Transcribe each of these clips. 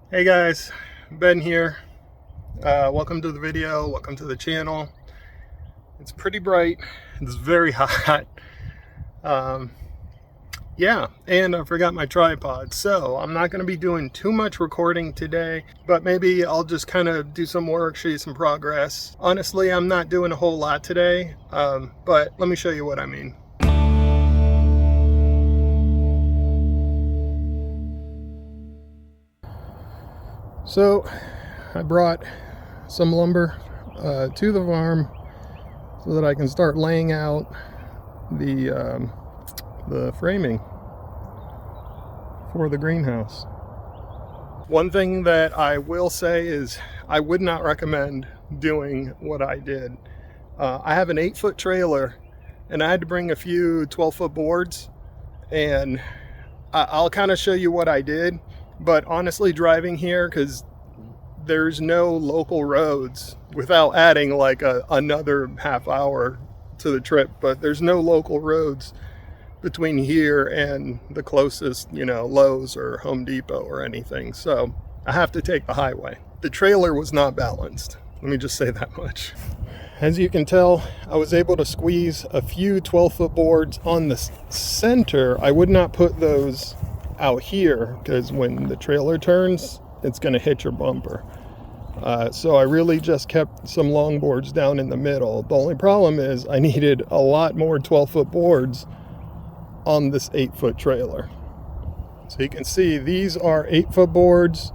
Hey guys, Ben here. Welcome to the video, welcome to the channel. It's pretty bright, it's very hot. Um, yeah, and I forgot my tripod, so I'm not going to be doing too much recording today, but maybe I'll just kind of do some work, show you some progress. Honestly, I'm not doing a whole lot today, but let me show you what I mean. So I brought some lumber to the farm so that I can start laying out the framing for the greenhouse. One thing that I will say is I would not recommend doing what I did. I have an 8-foot trailer and I had to bring a few 12-foot boards, and I'll kind of show you what I did. But honestly, driving here, because there's no local roads, without adding like another half hour to the trip, but there's no local roads between here and the closest, Lowe's or Home Depot or anything. So I have to take the highway. The trailer was not balanced. Let me just say that much. As you can tell, I was able to squeeze a few 12-foot boards on the center. I would not put those out here because when the trailer turns, it's going to hit your bumper. So I really just kept some long boards down in the middle. The only problem is I needed a lot more 12-foot boards on this 8-foot trailer. So you can see these are 8-foot boards.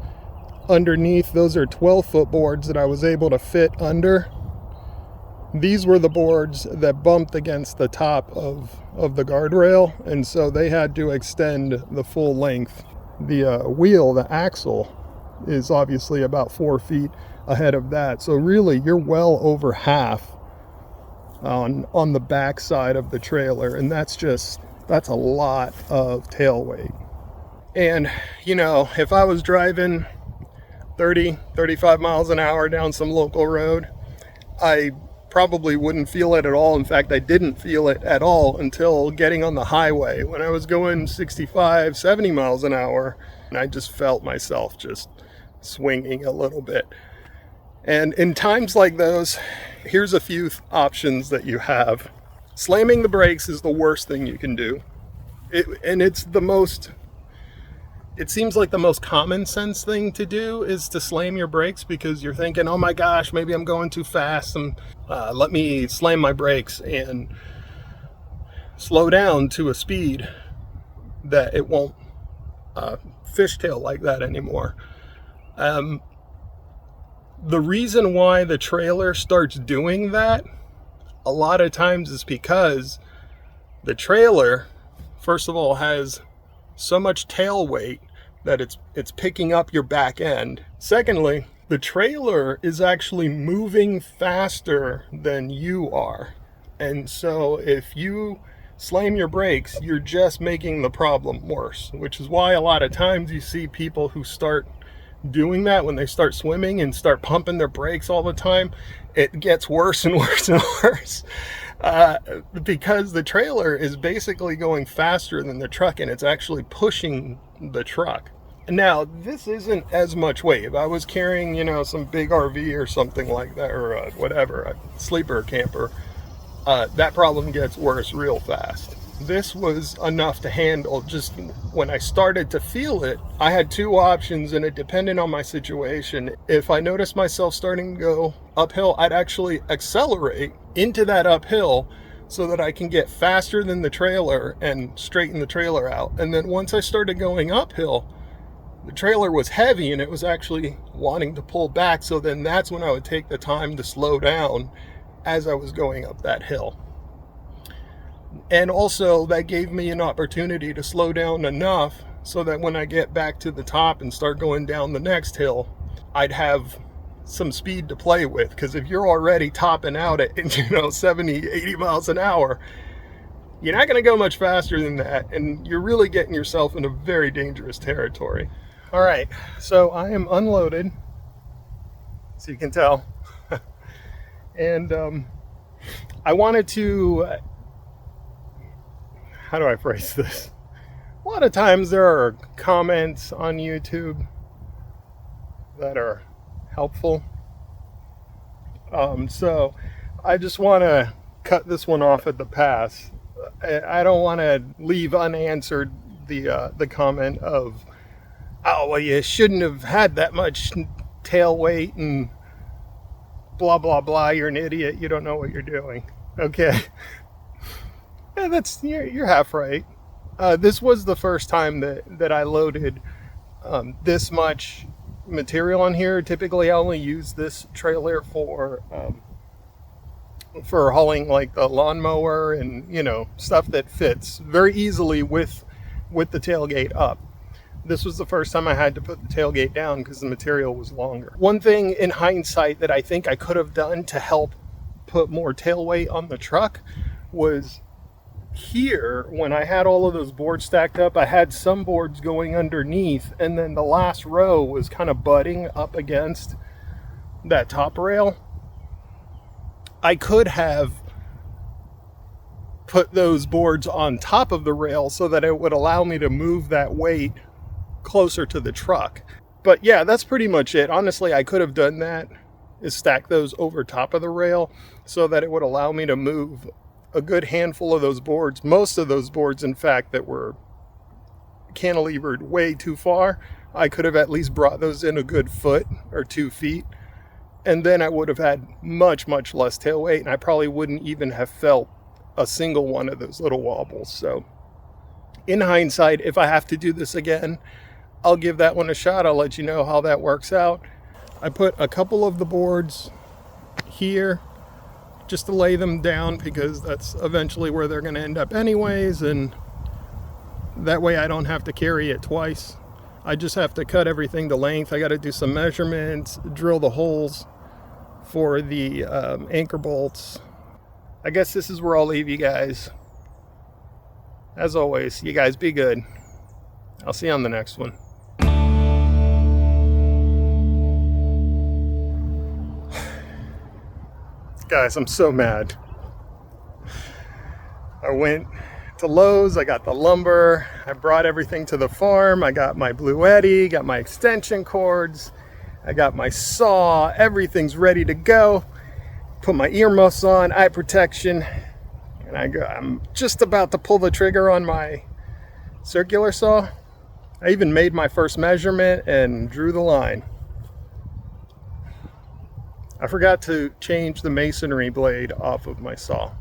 Underneath, those are 12-foot boards that I was able to fit under. These were the boards that bumped against the top of the guardrail, and so they had to extend the full length. The wheel, the axle, is obviously about 4 feet ahead of that. So really, you're well over half on the back side of the trailer, and that's a lot of tail weight. And, if I was driving 30, 35 miles an hour down some local road, I probably wouldn't feel it at all. In fact, I didn't feel it at all until getting on the highway. When I was going 65, 70 miles an hour, and I just felt myself just swinging a little bit. And in times like those, here's a few options that you have. Slamming the brakes is the worst thing you can do. It seems like the most common sense thing to do is to slam your brakes, because you're thinking, oh my gosh, maybe I'm going too fast, and let me slam my brakes and slow down to a speed that it won't fishtail like that anymore. The reason why the trailer starts doing that a lot of times is because the trailer, first of all, has so much tail weight that it's picking up your back end. Secondly, the trailer is actually moving faster than you are. And so if you slam your brakes, you're just making the problem worse, which is why a lot of times you see people who start doing that when they start swimming and start pumping their brakes all the time. It gets worse and worse and worse. Because the trailer is basically going faster than the truck, and it's actually pushing the truck. Now, this isn't as much weight. If I was carrying, some big RV or something like that, or whatever, a sleeper camper, that problem gets worse real fast. This was enough to handle. Just when I started to feel it, I had two options, and it depended on my situation. If I noticed myself starting to go uphill, I'd actually accelerate into that uphill so that I can get faster than the trailer and straighten the trailer out. And then once I started going uphill, the trailer was heavy and it was actually wanting to pull back. So then that's when I would take the time to slow down as I was going up that hill. And also that gave me an opportunity to slow down enough so that when I get back to the top and start going down the next hill, I'd have some speed to play with. Because if you're already topping out at 70, 80 miles an hour, you're not going to go much faster than that, and you're really getting yourself into very dangerous territory. All right, so I am unloaded, so you can tell. And I wanted to, how do I phrase this? A lot of times there are comments on YouTube that are helpful. So I just want to cut this one off at the pass. I don't want to leave unanswered the comment of, oh, well, you shouldn't have had that much tail weight and blah, blah, blah. You're an idiot. You don't know what you're doing. Okay. Yeah, you're half right. This was the first time that I loaded this much material on here. Typically I only use this trailer for hauling like the lawnmower and, you know, stuff that fits very easily with the tailgate up. This was the first time I had to put the tailgate down because the material was longer. One thing in hindsight that I think I could have done to help put more tail weight on the truck was here, when I had all of those boards stacked up, I had some boards going underneath, and then the last row was kind of butting up against that top rail. I could have put those boards on top of the rail so that it would allow me to move that weight closer to the truck. But yeah, that's pretty much it. Honestly, I could have done that, is stack those over top of the rail so that it would allow me to move a good handful of those boards, most of those boards, in fact, that were cantilevered way too far. I could have at least brought those in a good foot or 2 feet, and then I would have had much, much less tail weight, and I probably wouldn't even have felt a single one of those little wobbles. So in hindsight, if I have to do this again, I'll give that one a shot. I'll let you know how that works out. I put a couple of the boards here just to lay them down because that's eventually where they're going to end up anyways, and that way I don't have to carry it twice. I just have to cut everything to length. I got to do some measurements, drill the holes for the anchor bolts. I guess this is where I'll leave you guys. As always, you guys be good. I'll see you on the next one. Guys, I'm so mad. I went to Lowe's, I got the lumber, I brought everything to the farm, I got my Blue Eddy, got my extension cords, I got my saw, everything's ready to go. Put my earmuffs on, eye protection, and I'm just about to pull the trigger on my circular saw. I even made my first measurement and drew the line. I forgot to change the masonry blade off of my saw.